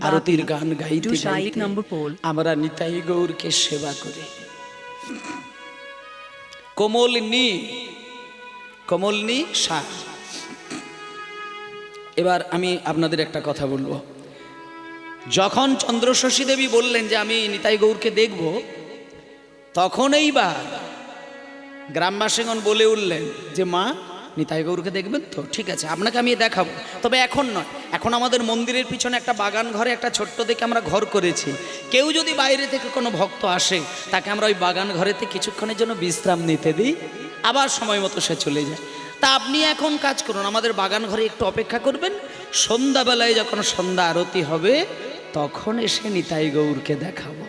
আরতির গান গাইতে গাইতে আমরা নিতাই গৌরকে সেবা করি। কমলনি শাহ। এবার আমি আপনাদের একটা কথা বলবো। যখন চন্দ্রশশী দেবী বললেন যে আমি নিতাই গৌরকে দেখব, তখন এইবার গ্রামবাসীগণ বলে উঠলেন যে মা নিতাই গৌরকে দেখবেন তো, ঠিক আছে আপনাকে আমি দেখাবো, তবে এখন নয়। এখন আমাদের মন্দিরের পিছনে একটা বাগান ঘরে একটা ছোট্ট দেখে আমরা ঘর করেছি। কেউ যদি বাইরে থেকে কোনো ভক্ত আসে, তাকে আমরা ওই বাগান ঘরেতে কিছুক্ষণের জন্য বিশ্রাম নিতে দিই, আবার সময় মতো সে চলে যায়। তা আপনি এখন কাজ করুন, আমাদের বাগান ঘরে একটু অপেক্ষা করবেন, সন্ধ্যাবেলায় যখন সন্ধ্যা আরতি হবে তখন এসে নিতাই গৌরকে দেখাবো।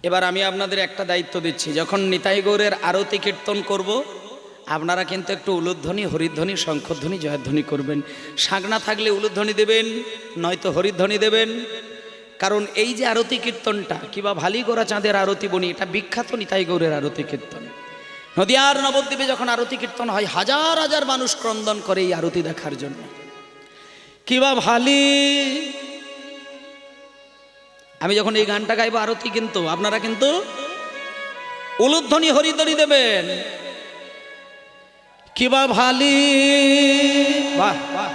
এবার আমি আপনাদের একটা দায়িত্ব দিচ্ছি, যখন নিতাই গৌরের আরতি কীর্তন করব, আপনারা কিন্তু একটু উলুধ্বনি, হরিধ্বনি, শঙ্খধ্বনি, জয়ধ্বনি করবেন। সাগনা থাকলে উলুধ্বনি দেবেন, নয়তো হরিধ্বনি দেবেন। কারণ এই যে আরতি কীর্তনটা কিবা ভালি গোরা চাঁদের আরতি বনি, এটা বিখ্যাত নিতাই গৌরের আরতি কীর্তন। নদিয়ার নবদ্বীপে যখন আরতি কীর্তন হয়, হাজার হাজার মানুষ ক্রন্দন করে এই আরতি দেখার জন্য। কিবা ভালি, আমি যখন এই গানটা গাইবো আরতি, কিন্তু আপনারা কিন্তু উলুধ্বনি হরিধ্বনি দেবেন। কিবা ভালি, বাহ বাহ,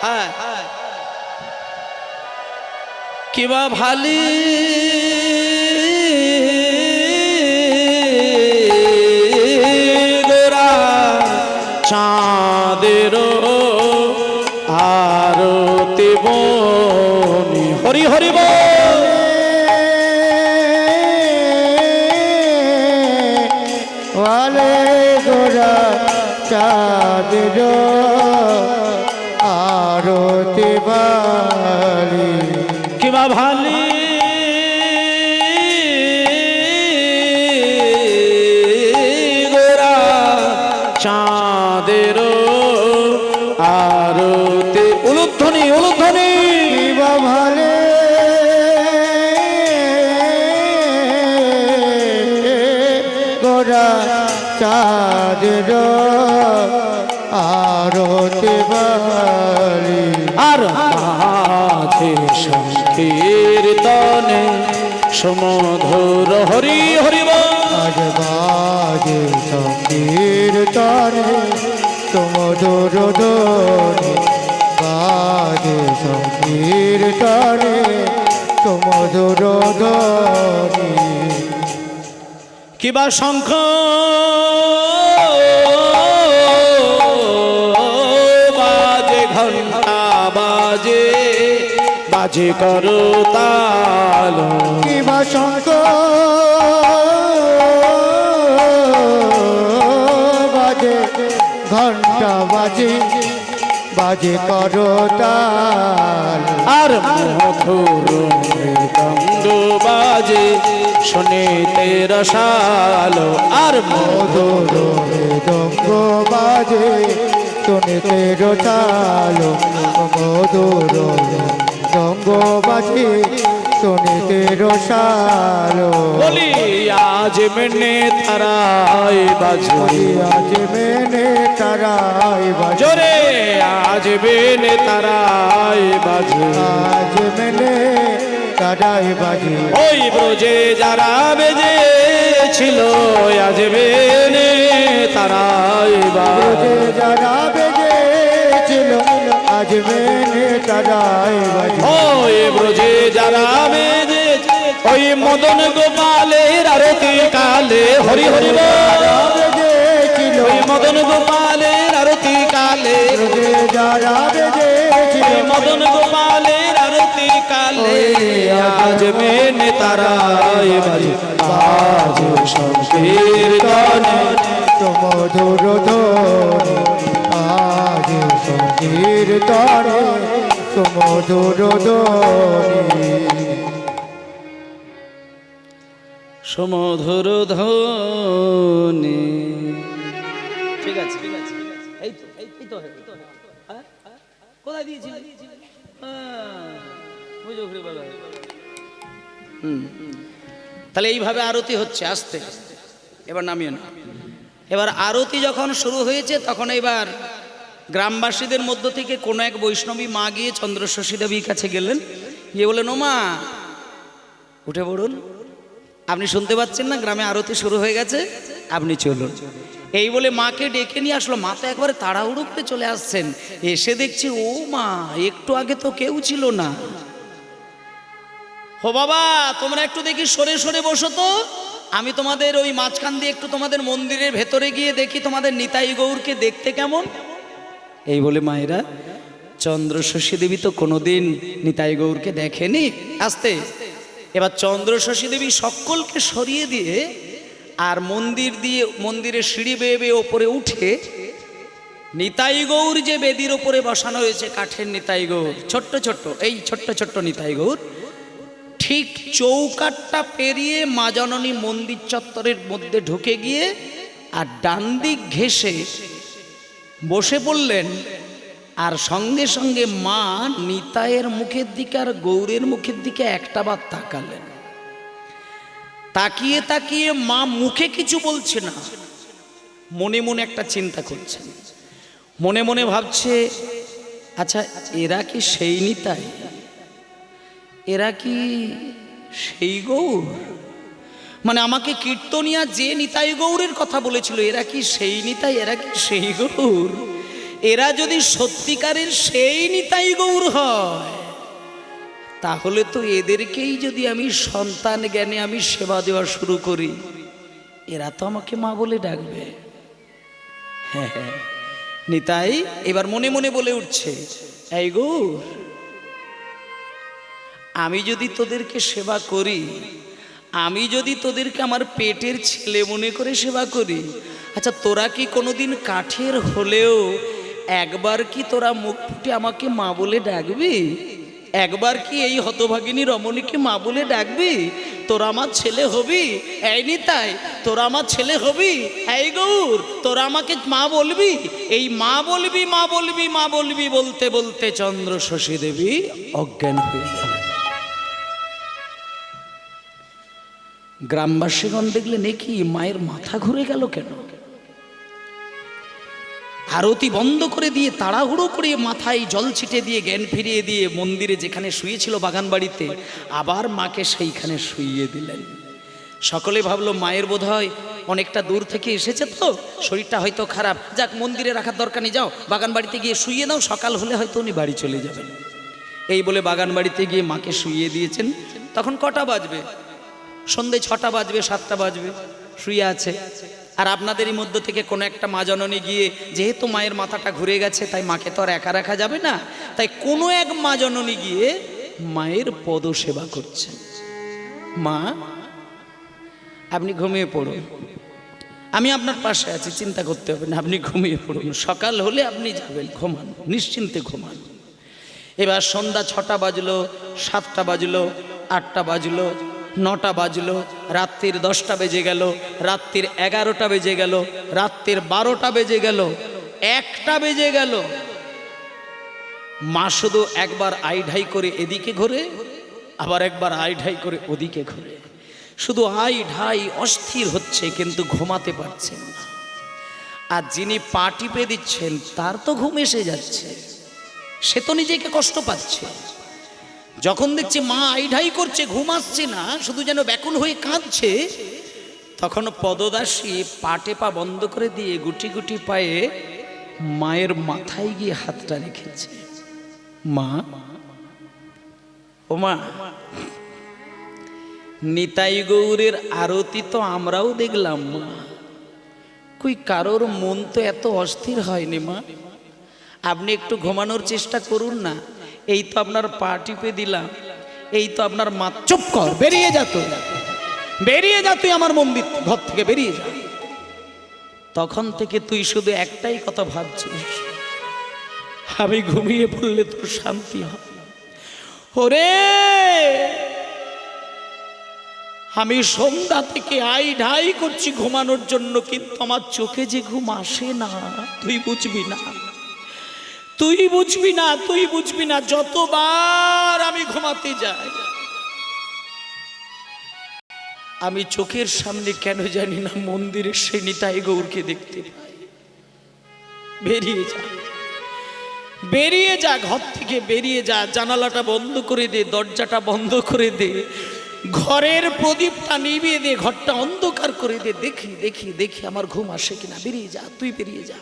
হ্যাঁ, কিবা ভালি চাঁদের আরতি বনি, হরি হরি বল। ওয়ালে গোরা চাঁদের আরতি বালি, কিবা ভালি গোরা চাঁদের আরতি, উলুধ্বনি উলুধ্বনি, কিবা ভালে গোরা চাঁদের আরতি বালি। আর মাঝে সংকীর্তনে সমধুর হরি হরি বল। আজ বাজে সংকীর্তনে সমধুর ধ্বনি, বাজে সংকীর্তনে সমধুর ধ্বনি। কিবা শঙ্খ বাজে, ঘন্টা বাজে, বাজে করতাল, কিবা শঙ্খ বাজে, ঘন্টা বাজে, বাজে করতাল। আর মধুর মৃদঙ্গ বাজে, শুনিতে রসালো। আর মধুর মৃদঙ্গ বাজে, শুনিতে রসালো। মধুর মৃদঙ্গ বাজে, শুনিতে রসালো। বলি আজ মেনে তারাই বাজে, আজ মেনে তারাই বাজে, জোরে আজ মেনে তারাই বাজে, আজ মেনে তারাই বাজে। ওই ব্রজে যারা বেজেছিল, আজ মেনে তারাই বাজে। যারা বেজেছিল, আজ মেনে তারাই বাজে। ওই ব্রজে যারা বেজেছে, ওই মদন গোপালের আরতি কালে, হরি হরি বল। বেজেছিল, ওই মদন গোপালের আরতি কালে, যারা বেজেছিল, ওই মদন গোপালের আরতি কালে, আজ মেনে তারাই বাজে, বাজে সংকীর্তনে সমধুর ধ্বনি, আজ সংকীর্তনে সমধুর ধ্বনি। সমধুর ধ্বনি। ঠিক আছে, এই তো কোথায় দিয়েছি? তাহলে এইভাবে আরতি হচ্ছে আস্তে। এবার নামিয়ে না। এবার আরতি যখন শুরু হয়েছে তখন এবার গ্রামবাসীদের মধ্য থেকে কোনো এক বৈষ্ণবী মা গিয়ে চন্দ্রশশী দেবীর কাছে গেলেন, গিয়ে বললেন, ও মা উঠে পড়ুন, আপনি শুনতে পাচ্ছেন না গ্রামে আরতি শুরু হয়ে গেছে, আপনি চলুন। এই বলে মাকে ডেকে নিয়ে আসলো। মা তো একবারে তাড়াহুড়ো করে চলে আসছেন। এসে দেখছি ও মা, একটু আগে তো কেউ ছিল না। ও বাবা, তোমরা একটু দেখি সরে সরে বসো তো, আমি তোমাদের ওই মাঝখান দিয়ে একটু তোমাদের মন্দিরের ভেতরে গিয়ে দেখি তোমাদের নিতাই গৌরকে দেখতে কেমন। এই বলে মায়েরা, চন্দ্রশশী দেবী তো কোনোদিন নিতাই গৌরকে দেখেনি। আস্তে। এবার চন্দ্রশশী দেবী সকলকে সরিয়ে দিয়ে আর মন্দিরের সিঁড়ি বেয়ে বেয়ে ওপরে উঠে নিতাই গৌর যে বেদির ওপরে বসানো হয়েছে, কাঠের নিতাই গৌর, ছোট্ট ছোট্ট, এই ছোট্ট ছোট্ট নিতাই গৌর, ঠিক চৌকাঠটা পেরিয়ে মা জননী মন্দির চত্বরের মধ্যে ঢুকে গিয়ে আর ডান দিক ঘেঁষে বসে পড়লেন। আর সঙ্গে সঙ্গে মা নিতাইয়ের মুখের দিকে আর গৌরের মুখের দিকে একটা বার তাকালেন। তাকিয়ে তাকিয়ে মা মুখে কিছু বলছে না, মনে মনে একটা চিন্তা করছেন। মনে মনে ভাবছে, আচ্ছা এরা কি সেই নিতাই, এরা কি সেই গৌর? মানে আমাকে কীর্তনিয়া যে নিতাই গৌরের কথা বলেছিল, এরা কি সেই নিতাই, এরা কি সেই গৌর? এরা যদি সত্যিকারের সেই নিতাই গৌর হয়, তাহলে তো এদেরকেই যদি আমি সন্তান জ্ঞানে আমি সেবা দেওয়া শুরু করি, এরা তো আমাকে মা বলে ডাকবে। হ্যাঁ হ্যাঁ, নিতাই এবার মনে মনে বলে উঠছে, এই গৌর, আমি যদি তোদেরকে সেবা করি, আমি যদি তোদেরকে আমার পেটের ছেলে মনে করে সেবা করি, আচ্ছা তোরা কি কোনোদিন কাঠের হলেও একবার কি তোরা মুখ ফুটে আমাকে মা বলে ডাকবি? একবার কি এই হতভাগিনী রমণীকে মা বলে ডাকবি? তোরা আমার ছেলে হবি? এই নিতাই, তোরা আমার ছেলে হবি? এই গৌর, তোরা আমাকে মা বলবি? এই মা বলবি মা বলবি মা বলবি বলতে বলতে চন্দ্রশশী দেবী অজ্ঞান হয়ে গেলেন। গ্রামবাসীগণ দেখলেন, এ কি, মায়ের মাথা ঘুরে গেল কেন? আরতি বন্ধ করে দিয়ে তাড়াহুড়ো করে মাথায় জল ছিটে দিয়ে জ্ঞান ফিরিয়ে দিয়ে মন্দিরে যেখানে শুয়েছিল বাগান বাড়িতে, আবার মাকে সেইখানে শুইয়ে দিলেন। সকলে ভাবলো মায়ের বোধহয় অনেকটা দূর থেকে এসেছে, তো শরীরটা হয়তো খারাপ, যাক মন্দিরে রাখার দরকার নেই, যাও বাগান বাড়িতে গিয়ে শুইয়ে দাও, সকাল হলে হয়তো উনি বাড়ি চলে যাবেন। এই বলে বাগান বাড়িতে গিয়ে মাকে শুইয়ে দিয়েছেন। তখন কটা বাজবে? সন্ধ্যে 6টা বাজবে, 7টা বাজবে, শুয়ে আছে। আর আপনাদেরই মধ্য থেকে কোনো একটা মা জননী গিয়ে, যেহেতু মায়ের মাথাটা ঘুরে গেছে তাই মাকে তো আর একা রাখা যাবে না, তাই কোনো এক মা জননী গিয়ে মায়ের পদ সেবা করছে। মা আপনি ঘুমিয়ে পড়ুন, আমি আপনার পাশে আছি, চিন্তা করতে হবে না, আপনি ঘুমিয়ে পড়ুন, সকাল হলে আপনি যাবেন, ঘুমান, নিশ্চিন্তে ঘুমান। এবার সন্ধ্যা 6টা বাজলো, 7টা বাজলো, 8টা বাজলো, 9টা বাজলো, রাত্রির 10টা বেজে গেল, রাত্রির 11টা বেজে গেল, রাত্রির 12টা বেজে গেল, 1টা বেজে গেল। মা শুধু একবার আই ঢাই করে এদিকে ঘোরে, আবার একবার আই ঢাই করে ওদিকে ঘোরে, শুধু আই ঢাই, অস্থির হচ্ছে, কিন্তু ঘুমাতে পারছেন না। আর যিনি পা টিপে দিচ্ছেন তার তো ঘুম এসে যাচ্ছে, সে তো নিজেকে কষ্ট পাচ্ছে। যখন দেখছে মা আইঢাই করছে, ঘুম আসছে না, শুধু যেন ব্যাকুল হয়ে কাঁদছে, তখন পদদাসী পা টেপা বন্ধ করে দিয়ে গুটি গুটি পায়ে মায়ের মাথায় গিয়ে হাতটা রেখেছে। মা, ও মা, নিতাই গৌরের আরতি তো আমরাও দেখলাম মা, কই কারোর মন তো এত অস্থির হয়নি মা, আপনি একটু ঘুমানোর চেষ্টা করুন না। এই তো আপনার পা টিপে দিলাম, এই তো আপনার মা। চুপ কর, বেরিয়ে যা তুই, বেরিয়ে যা তুই আমার মন্দির ঘর থেকে, বেরিয়ে যা। তখন থেকে তুই শুধু একটাই কথা ভাবছিস, আমি ঘুমিয়ে পড়লে তোর শান্তি হবে। ওরে, আমি সন্ধ্যা থেকে আই ঢাই করছি ঘুমানোর জন্য, কিন্তু আমার চোখে যে ঘুম আসে না, তুই বুঝবি না, তুই বুঝবি না, তুই বুঝবি না। যতবার পর আমি ঘুমাতে যাই, আমি চোখের সামনে কেন জানি না মন্দিরের সেই নিতাই গৌরকে দেখতে পাই। বেরিয়ে যা, বেরিয়ে যা, ঘর থেকে বেরিয়ে যা, জানালাটা বন্ধ করে দে, দরজাটা বন্ধ করে দে, ঘরের প্রদীপটা নিভিয়ে দে, ঘরটা অন্ধকার করে দে, দেখি দেখি দেখি আমার ঘুম আসে কিনা। বেরিয়ে যা, তুই বেরিয়ে যা,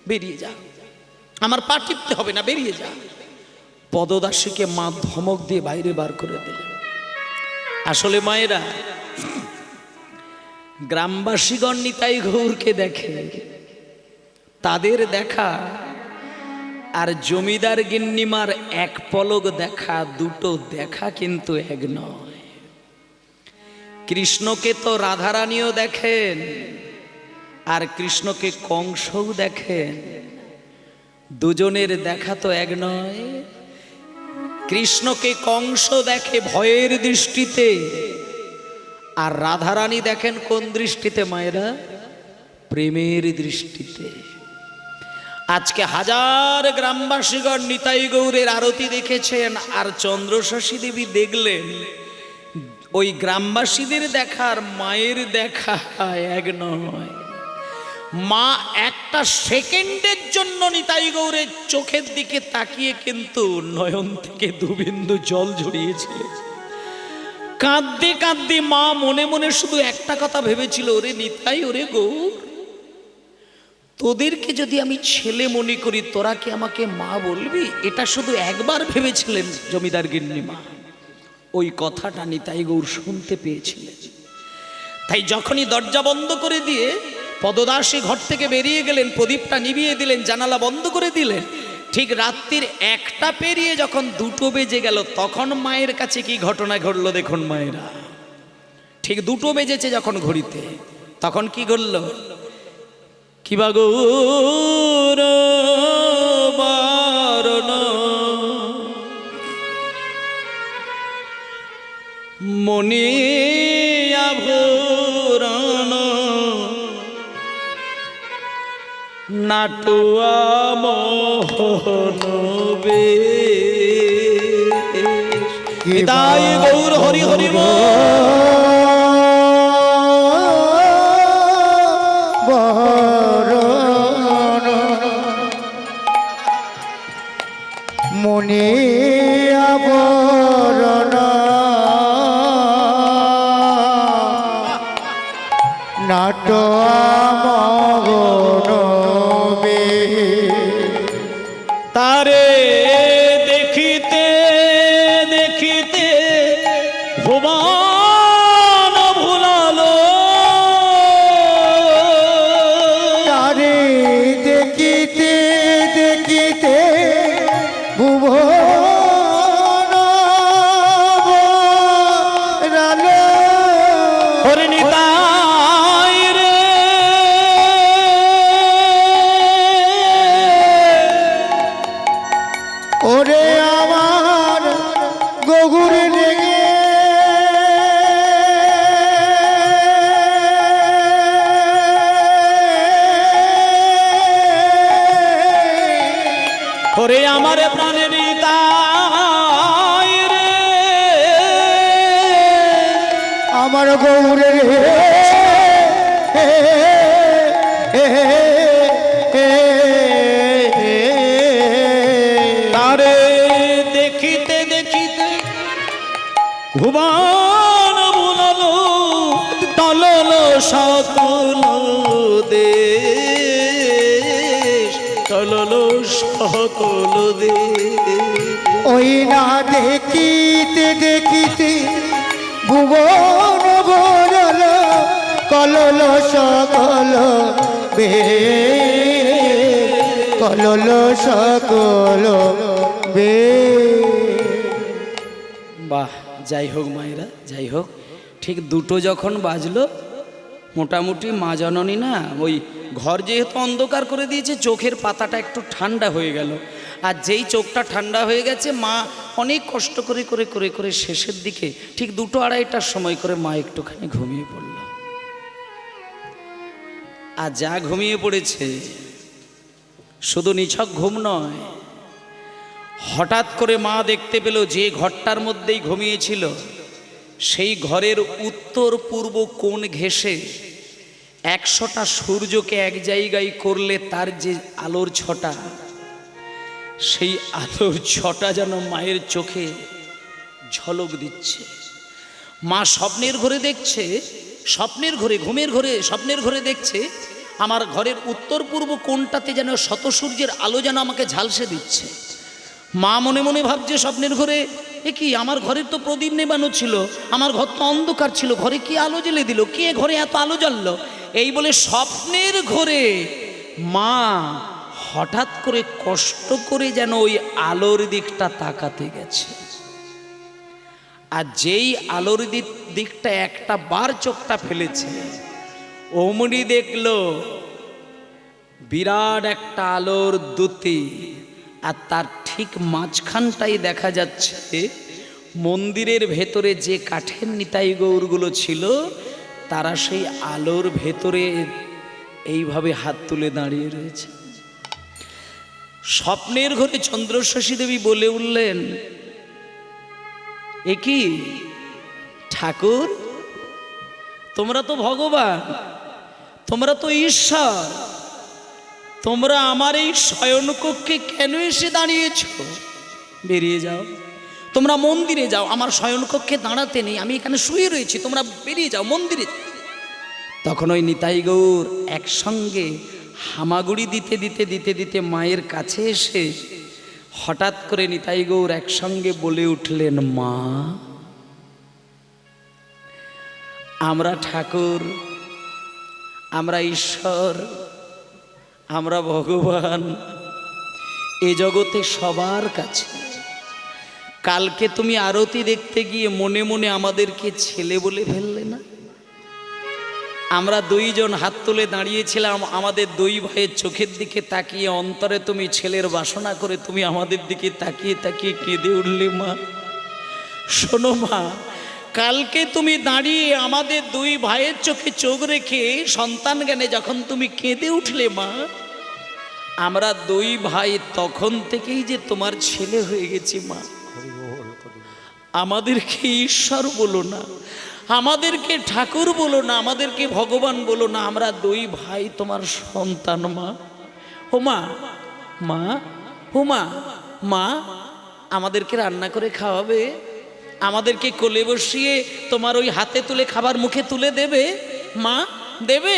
বেরিয়ে যা, আমার পা টিপতে হবে না, বেরিয়ে যা। পদদাসীকে মা ধমক দিয়ে বাইরে বার করে দিলেন। আসলে মায়েরা, গ্রামবাসীগণ নিতাই গৌরকে দেখে, তাদের দেখা আর জমিদার গিন্নিমার এক পলক দেখা, দুটো দেখা কিন্তু এক নয়। কৃষ্ণকে তো রাধারানীও দেখেন, আর কৃষ্ণকে কংসও দেখেন, দুজনের দেখা তো এক নয়। কৃষ্ণকে কংস দেখে ভয়ের দৃষ্টিতে, আর রাধারানী দেখেন কোন দৃষ্টিতে মায়েরা? প্রেমের দৃষ্টিতে। আজকে হাজার গ্রামবাসীগণ নিতাই গৌরের আরতি দেখেছেন, আর চন্দ্রশশী দেবী দেখলেন। ওই গ্রামবাসীদের দেখার মায়ের দেখা এক নয়। মা একটা সেকেন্ডের জন্য নিতাই গৌরের চোখের দিকে তাকিয়ে কিন্তু নয়ন থেকে দুবিন্দু জল ঝরিয়েছিলেন। কাঁদতে কাঁদতে মা মনে মনে শুধু একটা কথা ভেবেছিল, ওরে নিতাই, ওরে গৌর, তোদেরকে যদি আমি ছেলে মনে করি, তোরা কি আমাকে মা বলবি? এটা শুধু একবার ভেবেছিলেন জমিদার গিন্নিমা। ওই কথাটা নিতাই গৌর শুনতে পেয়েছিলেন। তাই যখনই দরজা বন্ধ করে দিয়ে পদদাসী ঘর থেকে বেরিয়ে গেলেন, প্রদীপটা নিভিয়ে দিলেন, জানালা বন্ধ করে দিলেন, ঠিক রাত্রির 1টা পেরিয়ে যখন 2টো বেজে গেল, তখন মায়ের কাছে কি ঘটনা ঘটলো দেখুন মায়েরা। ঠিক 2টো বেজেছে যখন ঘড়িতে, তখন কি ঘটল? কিবা গৌর বারণ মনি আভরণ নাটুয়া মোহন বেশ। নিতাই গৌর হরি হরি মনে আবরণ নাট মগন তারে দেখিতে দেখিতে ভুবন ভুলালো, তারে দেখিতে দেখিতে ভুবন ভুলালো। হরি নিতাই রে, ওরে আমার গগুরে লেগে ওরে আমার প্রাণের নিতাই রে, আমার গৌরে তারে দেখিতে দেখিতে ভুবন ভুলালো, টলল সকল দেশ, টলল সকল দেশ। ওই না দেখিতে দেখিতে ভুবন ভরল কলল সকল বে, কলল সকল বে। বাহ, যাই হোক মায়েরা, যাই হোক। ঠিক 2টো যখন বাজলো, মোটামুটি মা জননী না, ওই ঘর যেহেতু অন্ধকার করে দিয়েছে, চোখের পাতাটা একটু ঠান্ডা হয়ে গেল। আর যেই চোখটা ঠান্ডা হয়ে গেছে, মা অনেক কষ্ট করে করে করে করে শেষের দিকে ঠিক 2-2:30টার সময় করে মা একটুখানি ঘুমিয়ে পড়ল। আর যা ঘুমিয়ে পড়েছে, শুধু নিছক ঘুম নয়, হঠাৎ করে মা দেখতে পেল যে ঘরটার মধ্যেই ঘুমিয়েছিল সেই ঘরের উত্তর পূর্ব কোণ ঘেঁষে 100টা সূর্যকে এক জায়গায় করলে তার যে আলোর ছটা, সেই আলোর ছটা যেন মায়ের চোখে ঝলক দিচ্ছে। মা স্বপ্নের ঘরে দেখছে, স্বপ্নের ঘরে, ঘুমের ঘরে স্বপ্নের ঘরে দেখছে আমার ঘরের উত্তর পূর্ব কোণটাতে যেন শত সূর্যের আলো যেন আমাকে ঝালসে দিচ্ছে। মা মনে মনে ভাবছে স্বপ্নের ঘরে, এ কি, আমার ঘরের তো প্রদীপ নেবানো ছিল, আমার ঘর তো অন্ধকার ছিল, ঘরে কি আলো জ্বেলে দিল, কে ঘরে এত আলো জ্বললো? এই বলে স্বপ্নের ঘরে মা হঠাৎ করে কষ্ট করে যেন ওই আলোর দিকটা তাকাতে গেছে। আর যেই আলোর দিকটা একটা বার চোখটা ফেলেছে, অমনি দেখলো বিরাট একটা আলোর দ্যুতি, আর তার ঠিক মাঝখানটাই দেখা যাচ্ছে মন্দিরের ভেতরে যে কাঠের নিতাই গৌরগুলো ছিল তারা সেই আলোর ভেতরে এইভাবে হাত তুলে দাঁড়িয়ে রয়েছে। স্বপ্নের ঘরে চন্দ্রশশী দেবী বলে উঠলেন, এ কি ঠাকুর, তোমরা তো ভগবান, তোমরা তো ঈশ্বর, তোমরা আমার এই শয়নকক্ষে কেন এসে দাঁড়িয়েছ? বেরিয়ে যাও, তোমরা মন্দিরে যাও, আমার শয়নকক্ষে দাঁড়াতে নেই, আমি এখানে শুয়ে রয়েছি, তোমরা বেরিয়ে যাও মন্দিরে। তখন ওই নিতাই গৌর একসঙ্গে হামাগুড়ি দিতে দিতে দিতে দিতে মায়ের কাছে এসে হঠাৎ করে নিতাই গৌর একসঙ্গে বলে উঠলেন, মা, আমরা ঠাকুর, আমরা ঈশ্বর, আমরা ভগবান এ জগতে সবার কাছে। কালকে তুমি আরতি দেখতে গিয়ে মনে মনে আমাদেরকে ছেলে বলে ফেললে না? আমরা দুইজন হাত তুলে দাঁড়িয়েছিলাম, আমাদের দুই ভাইয়ের চোখের দিকে তাকিয়ে অন্তরে তুমি ছেলের বাসনা করে তুমি আমাদের দিকে তাকিয়ে তাকিয়ে কেঁদে উঠলে। মা শোনো মা, কালকে তুমি দাঁড়িয়ে আমাদের দুই ভাইয়ের চোখে চোখ রেখে সন্তান জ্ঞানে যখন তুমি কেঁদে উঠলে মা, আমরা দুই ভাই তখন থেকেই যে তোমার ছেলে হয়ে গেছি। মা, আমাদেরকে ঈশ্বর বলো না, আমাদেরকে ঠাকুর বলো না, আমাদেরকে ভগবান বলো না, আমরা দুই ভাই তোমার সন্তান। মা, ও মা, মা, ও মা, মা, আমাদেরকে রান্না করে খাওয়াবে, আমাদেরকে কোলে বসিয়ে তোমার ওই হাতে তুলে খাবার মুখে তুলে দেবে? মা, দেবে?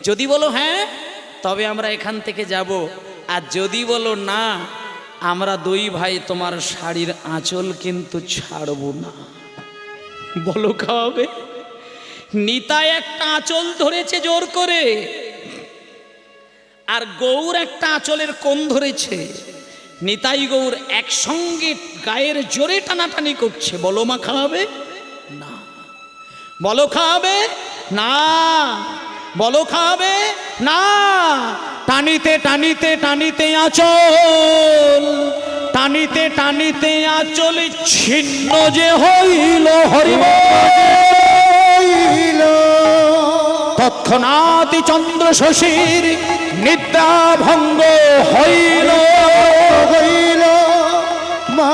যদি বলো হ্যাঁ, তবে আমরা এখান থেকে যাব, আর যদি বলো না, আমরা দুই ভাই তোমার শাড়ির আঁচল কিন্তু ছাড়বো না। বলো খাওয়াবে? নিতাই একটা আঁচল ধরেছে জোর করে, আর গৌর একটা আঁচলের কোণ ধরেছে। নিতাই গৌর একসঙ্গে গায়ের জোরে টানাটানি করছে। বলো মা খাওয়াবে? না। বলো খাওয়াবে? না। বলো খাওয়াবে? না। টানিতে টানিতে টানিতে আঁচল, টানিতে টানিতে আঁচল ছিন্ন যে হইল, হরিবল। তৎক্ষণাৎ চন্দ্রশশীর নিদ্রা ভঙ্গ হইল, হইল। মা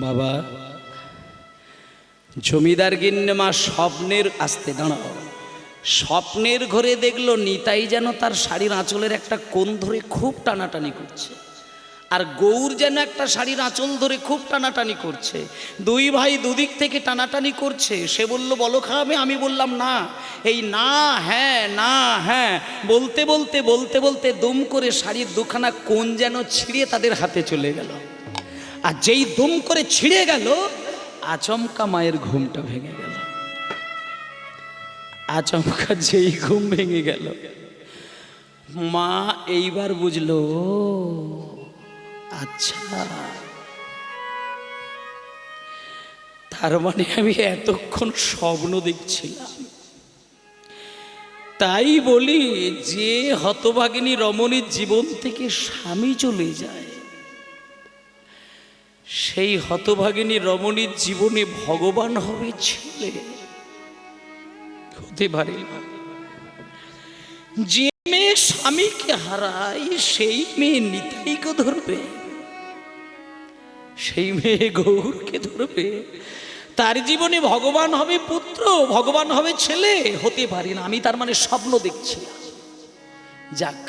বাবা, জমিদার গিন্নিমা স্বপ্নের, আসতে দাঁড়াও, স্বপ্নের ঘরে দেখলো নিতাই যেন তার শাড়ির আঁচলের একটা কোণ ধরে খুব টানাটানি করছে, আর গৌর যেন একটা শাড়ির আঁচল ধরে খুব টানাটানি করছে। দুই ভাই দুদিক থেকে টানাটানি করছে। সে বলল বলো খাওয়াবে, আমি বললাম না। এই না হ্যাঁ, না হ্যাঁ বলতে বলতে বলতে বলতে দুম করে শাড়ির দুখানা কোণ যেন ছিঁড়ে তাদের হাতে চলে গেল। আর যেই দুম করে ছিঁড়ে গেল, আচমকা মায়ের ঘুমটা ভেঙে গেল। আচমকা যেই ঘুম ভেঙে গেল, মা এইবার বুঝলো, আচ্ছা তার মানে আমি এতক্ষণ স্বপ্ন দেখছিলাম। তাই বলি, যে হতভাগিনী রমণীর জীবন থেকে স্বামী চলে যায়, সেই হতভাগিনী রমণীর জীবনে ভগবান হবে ছেলে? হতে পারে না। যে মেয়ে স্বামীকে হারায় সেই মেয়ে নিতাইকে ধরবে, সেই মেয়ে গৌরকে ধরবে, তার জীবনে ভগবান হবে পুত্র, ভগবান হবে ছেলে? হতে পারে না। আমি তার মানে স্বপ্ন দেখছি। যাক,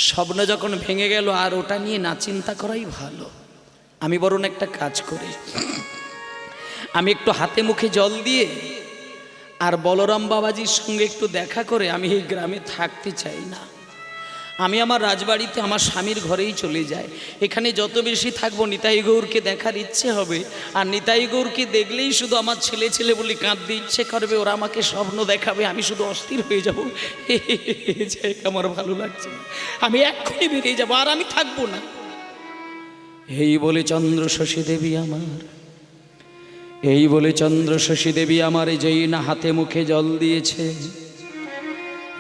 স্বপ্ন যখন ভেঙে গেল আর ওটা নিয়ে না চিন্তা করাই ভালো। আমি বরং একটা কাজ করি, আমি একটু হাতে মুখে জল দিয়ে আর বলরাম বাবাজির সঙ্গে একটু দেখা করে আমি এই গ্রামে থাকতে চাই না। আমি আমার রাজবাড়িতে আমার স্বামীর ঘরেই চলে যাই। এখানে যত বেশি থাকবো নিতাই গৌরকে দেখার ইচ্ছে হবে, আর নিতাই গৌরকে দেখলেই শুধু আমার ছেলে ছেলে বলে কাঁদতে ইচ্ছে করবে, ওরা আমাকে স্বপ্ন দেখাবে, আমি শুধু অস্থির হয়ে যাবো। আমার ভালো লাগছে না, আমি এক্ষুনি বেরিয়ে যাবো, আর আমি থাকবো না। এই বলে চন্দ্রশশী দেবী আমার, এই বলে চন্দ্রশশী দেবী আমার যেই না হাতে মুখে জল দিয়েছে,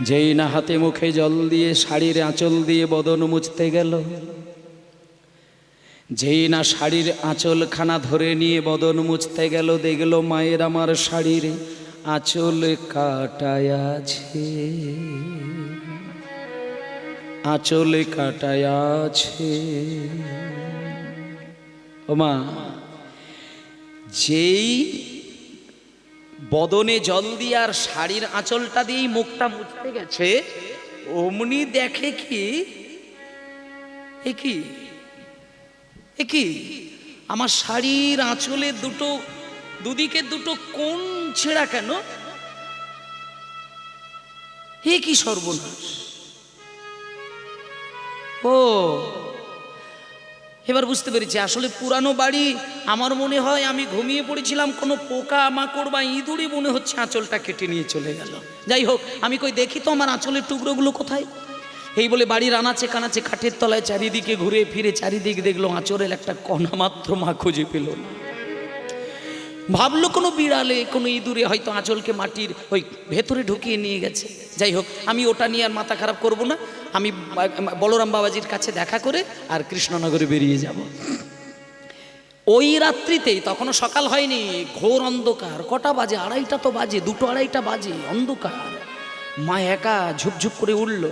যেই না হাতে মুখে জল দিয়ে শাড়ির আঁচল দিয়ে বদন মুছতে গেল, যেই না শাড়ির আঁচলখানা ধরে নিয়ে বদন মুছতে গেল, দেখল মায়ের আমার শাড়ির আঁচল কাটায় আছে, আঁচল কাটায় আছে। ও মা, যেই বদনে জল দিয়ে আর শাড়ির আঁচলটা দিয়েই মুখটা মুছতে গেছে, অমনি দেখে কি একই আমার শাড়ির আঁচলের দুদিকে দুটো কোণ ছেঁড়া কেন? হে কি সর্বনাশ! ও, এবার বুঝতে পেরেছি, আসলে পুরানো বাড়ি। আমার মনে হয় আমি ঘুমিয়ে পড়েছিলাম, কোনো পোকা মাকড় বা ইঁদুরই মনে হচ্ছে আঁচলটা কেটে নিয়ে চলে গেল। যাই হোক, আমি কই দেখি তো আমার আঁচলের টুকরোগুলো কোথায়। এই বলে বাড়ির আনাচে কানাচে খাটের তলায় চারিদিকে ঘুরে ফিরে চারিদিক দেখলো, আঁচলের একটা কণা মাত্র মা খুঁজে পেল না। ভাবলো কোনো বিড়ালে কোনো ইঁদুরে হয়তো আঁচলকে মাটির ওই ভেতরে ঢুকিয়ে নিয়ে গেছে। যাই হোক, আমি ওটা নিয়ে আর মাথা খারাপ করব না। আমি বলরাম বাবাজির কাছে দেখা করে আর কৃষ্ণনগরে বেরিয়ে যাব। ওই রাত্রিতেই, তখনও সকাল হয়নি, ঘোর অন্ধকার। কটা বাজে? 2:30 তো বাজে, 2-2:30 বাজে, অন্ধকার। মা একা ঝুপঝুপ করে উঠল।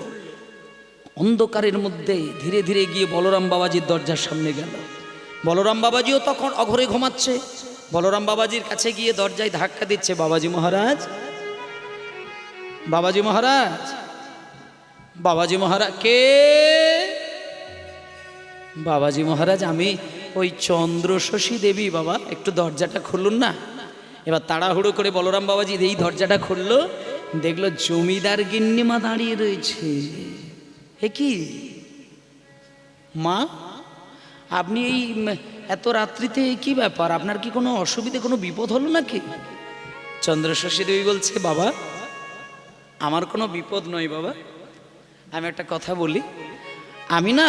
অন্ধকারের মধ্যে ধীরে ধীরে গিয়ে বলরাম বাবাজির দরজার সামনে গেল। বলরাম বাবাজিও তখন অঘরে ঘুমাচ্ছে। বলরাম বাবাজির কাছে গিয়ে দরজায় ধাক্কা দিচ্ছে, বাবাজি মহারাজ, বাবাজি মহারাজ, বাবাজি মহারাজ। কে? বাবাজি মহারাজ, আমি ওই চন্দ্রশশী দেবী। বাবা, একটু দরজাটা খুলুন না। এবার তাড়াহুড়ো করে বলরাম বাবাজি এই দরজাটা খুললো, দেখলো জমিদার গিন্নিমা দাঁড়িয়ে রয়েছে। এ কি মা, আপনি এই এত রাত্রিতে কি ব্যাপার? আপনার কি কোনো অসুবিধে, কোনো বিপদ হলো নাকি? চন্দ্রশশী দেবী বলছে, বাবা আমার কোনো বিপদ নয় বাবা। আমি একটা কথা বলি, আমি না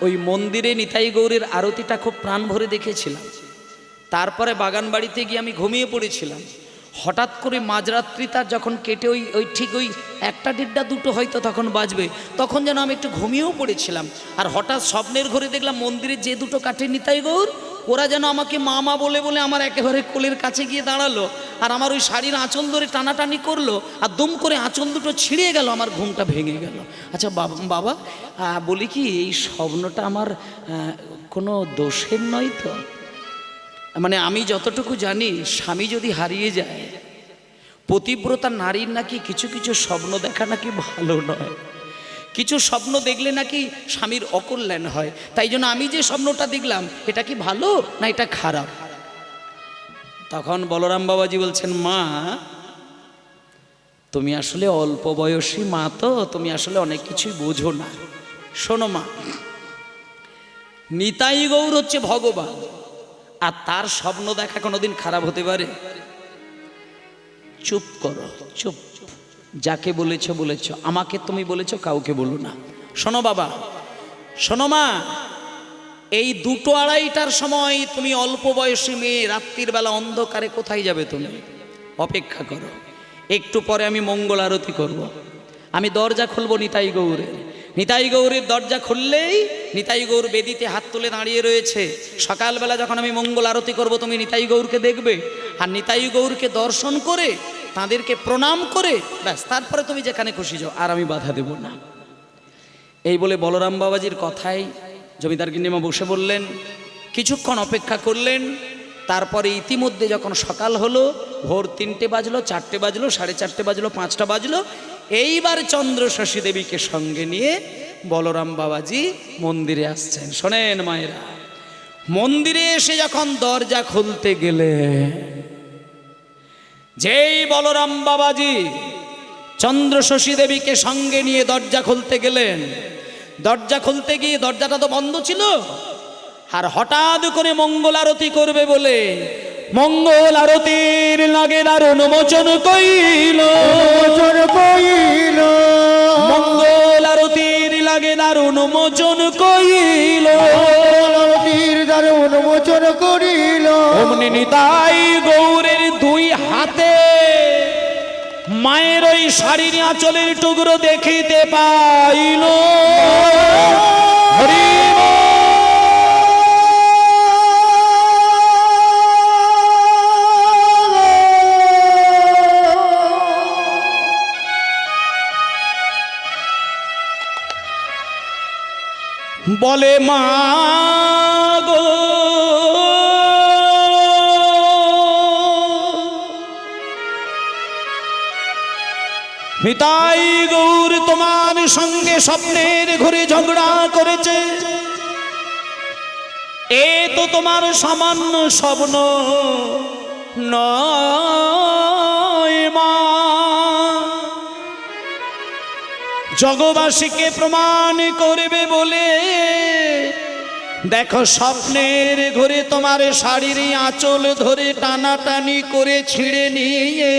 ওই মন্দিরে নিতাই গৌরের আরতিটা খুব প্রাণ ভরে দেখেছিলাম। তারপরে বাগান বাড়িতে গিয়ে আমি ঘুমিয়ে পড়েছিলাম। হঠাৎ করে মাঝরাত্রিটা যখন কেটে ওই ঠিক ওই 1-1:30-2 হয়তো তখন বাজবে, তখন যেন আমি একটু ঘুমিয়েও পড়েছিলাম। আর হঠাৎ স্বপ্নের ঘরে দেখলাম মন্দিরে যে দুটো কাঠের নিতাই গৌর, ওরা যেন আমাকে মা মা বলে বলে আমার একেবারে কোলের কাছে গিয়ে দাঁড়ালো, আর আমার ওই শাড়ির আঁচল ধরে টানাটানি করলো, আর দুম করে আঁচল দুটো ছিঁড়ে গেল, আমার ঘুমটা ভেঙে গেল। আচ্ছা বাবা, বলি কি, এই স্বপ্নটা আমার কোনো দোষের নয় তো? মানে আমি যতটুকু জানি, স্বামী যদি হারিয়ে যায়, পতিব্রতা নারীর নাকি কিছু কিছু স্বপ্ন দেখা নাকি ভালো নয়। কিছু স্বপ্ন দেখলে নাকি স্বামীর অকল্যাণ হয়। তাই জন্য আমি যে স্বপ্নটা দেখলাম, এটা কি ভালো না এটা খারাপ? তখন বলরাম বাবাজি বলছেন, মা তুমি আসলে অল্প বয়সী মা, তো তুমি আসলে অনেক কিছুই বোঝো না। শোনো মা, নিতাই গৌর হচ্ছে ভগবান, আর তার স্বপ্ন দেখা কোনোদিন খারাপ হতে পারে? চুপ করো, চুপ। যাকে বলেছ বলেছ, আমাকে তুমি বলেছ, কাউকে বলো না। শোনো বাবা, শোনো মা, এই 2-2:30টার সময় তুমি অল্প বয়সী মেয়ে, রাত্রির বেলা অন্ধকারে কোথায় যাবে? তুমি অপেক্ষা করো, একটু পরে আমি মঙ্গল আরতি করব। আমি দরজা খুলবো নিতাই গৌরের। নিতাই গৌরের দরজা খুললেই নিতাই গৌর বেদিতে হাত তুলে দাঁড়িয়ে রয়েছে। সকালবেলা যখন আমি মঙ্গল আরতি করব তুমি নিতাই গৌরকে দেখবে, আর নিতাই গৌরকে দর্শন করে তাদেরকে প্রণাম করে ব্যাস তারপরে তুমি যেখানে খুশি যাও, আর আমি বাধা দেব না। এই বলে বলরাম বাবাজির কথায় জমিদার গিন্নিমা বসে বললেন, কিছুক্ষণ অপেক্ষা করলেন। তারপরে ইতিমধ্যে যখন সকাল হলো, ভোর 3টে বাজলো, 4টে বাজলো, 4:30 বাজলো, 5টা বাজলো, এইবার চন্দ্রশশী দেবীকে সঙ্গে নিয়ে বলরাম বাবাজি মন্দিরে আসছেন। শোনেন মায়েরা, মন্দিরে এসে যখন দরজা খুলতে গেলে, যেই বলরাম বাবাজি চন্দ্রশশী দেবীকে সঙ্গে নিয়ে দরজা খুলতে গেলেন, দরজা খুলতে গিয়ে দরজাটা তো বন্ধ ছিল, আর হঠাৎ করে মঙ্গল আরতি করবে বলে মঙ্গল আরতির লাগে দারুণ মোচন কইল, মঙ্গল আরতির লাগে দারুণ মোচন কইল, দারুণ মোচন করিল। অমনি নিতাই গৌরের 2 হাতে মায়ের ওই শাড়ির আঁচলের টুকরো দেখিতে পাইল। হরি বলে মা গো, নিতাই গৌর তোমার সঙ্গে স্বপ্নের ঘরে ঝগড়া করেছে, এ তো তোমার সামান্য স্বপ্ন নয় মা, জগবাসীকে প্রমাণ করবে বলে দেখো স্বপ্নের ঘরে তোমার শাড়ির আঁচল ধরে টানাটানি করে ছিঁড়ে নিয়ে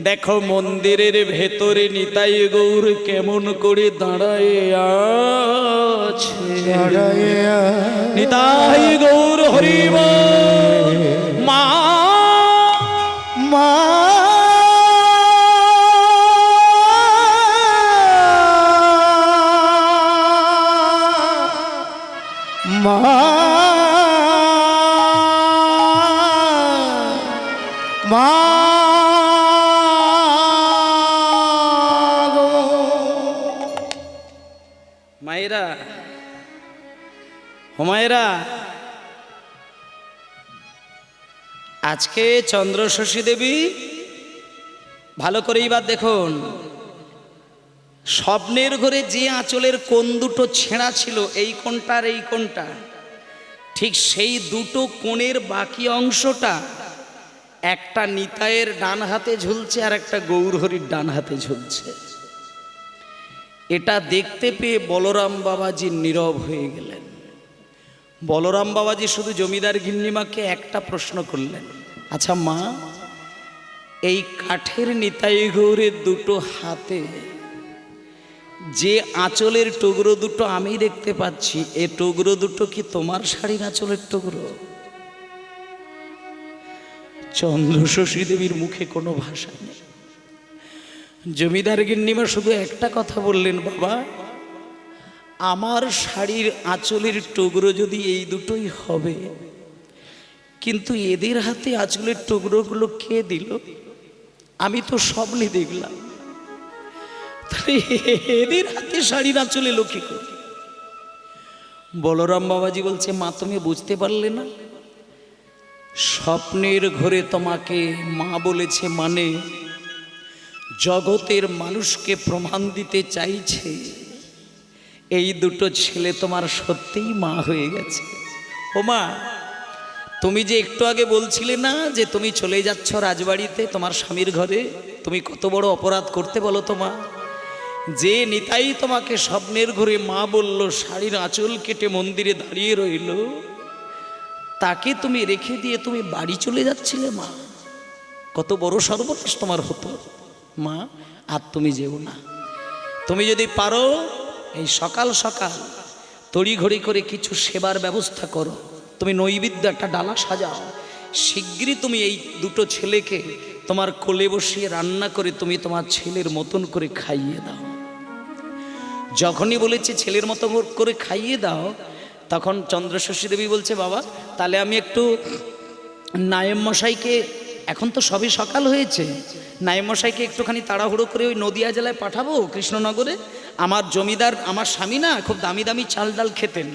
দেখো মন্দিরের ভেতরে নিতাই গৌর কেমন করে দাঁড়ায় আছে। নিতাই গৌর হরিব মা মা মা মা মায়েরা, হুমায়েরা, আজকে চন্দ্রশশী দেবী ভালো করে এবার দেখুন, স্বপ্নের ঘরে যে আঁচলের কোণ দুটো ছেঁড়া ছিল, এই কোণটা আর এই কোণটা, ঠিক সেই দুটো কোণের বাকি অংশটা একটা নিতাইয়ের ডান হাতে ঝুলছে আর একটা গৌরহরির ডান হাতে ঝুলছে। এটা দেখতে পেয়ে বলরাম বাবাজি নীরব হয়ে গেলেন। বলরাম বাবাজি শুধু জমিদার গিন্নিমাকে একটা প্রশ্ন করলেন, আচ্ছা মা, এই কাঠের নিতাই গৌরের দুটো হাতে যে আঁচলের টুকরো দুটো আমি দেখতে পাচ্ছি, এ টুকরো দুটো কি তোমার শাড়ির আঁচলের টুকরো? চন্দ্রশশী দেবীর মুখে কোনো ভাষা নেই। জমিদার গিন্নিমা শুধু একটা কথা বললেন, বাবা, আমার শাড়ির আঁচলের টুকরো যদি এই দুটোই হবে, কিন্তু এদের হাতে আঁচলের টুকরোগুলো কে দিল? আমি তো স্বপ্নে দেখলাম, এদের হাতে শাড়ির আঁচলে লক্ষ্মী করে। বলরাম বাবাজি বলছে, মা তুমি বুঝতে পারলে না? স্বপ্নের ঘরে তোমাকে মা বলেছে মানে জগতের মানুষকে প্রমাণ দিতে চাইছে এই দুটো ছেলে তোমার সত্যিই মা হয়ে গেছে। ও মা, তুমি যে একটু আগে বলছিলে না যে তুমি চলে যাচ্ছ রাজবাড়িতে তোমার স্বামীর ঘরে, তুমি কত বড় অপরাধ করতে বলো তো মা? যে নিতাই তোমাকে স্বপ্নের ঘরে মা বলল, শাড়ির আঁচল কেটে মন্দিরে দাঁড়িয়ে রইল, তাকে তুমি রেখে দিয়ে তুমি বাড়ি চলে যাচ্ছিলে মা। কত বড় সর্বনাশ তোমার হতো মা। আর তুমি যেও না, তুমি যদি পারো এই সকাল সকাল তড়িঘড়ি করে কিছু সেবার ব্যবস্থা করো। তুমি নৈবেদ্য একটা ডালা সাজাও, শিগগিরই তুমি এই দুটো ছেলেকে তোমার কোলে বসিয়ে রান্না করে তুমি তোমার ছেলের মতন করে খাইয়ে দাও। যখনই বলেছে ছেলের মতো করে খাইয়ে দাও, তখন চন্দ্রশশী দেবী বলছে বাবা তাহলে আমি একটু নায়েম মশাইকে, এখন তো সবই সকাল হয়েছে, নায়েম মশাইকে একটুখানি তাড়াহুড়ো করে ওই নদিয়া জেলায় পাঠাবো কৃষ্ণনগরে। আমার জমিদার আমার স্বামী না খুব দামি দামি চাল ডাল খেতেন,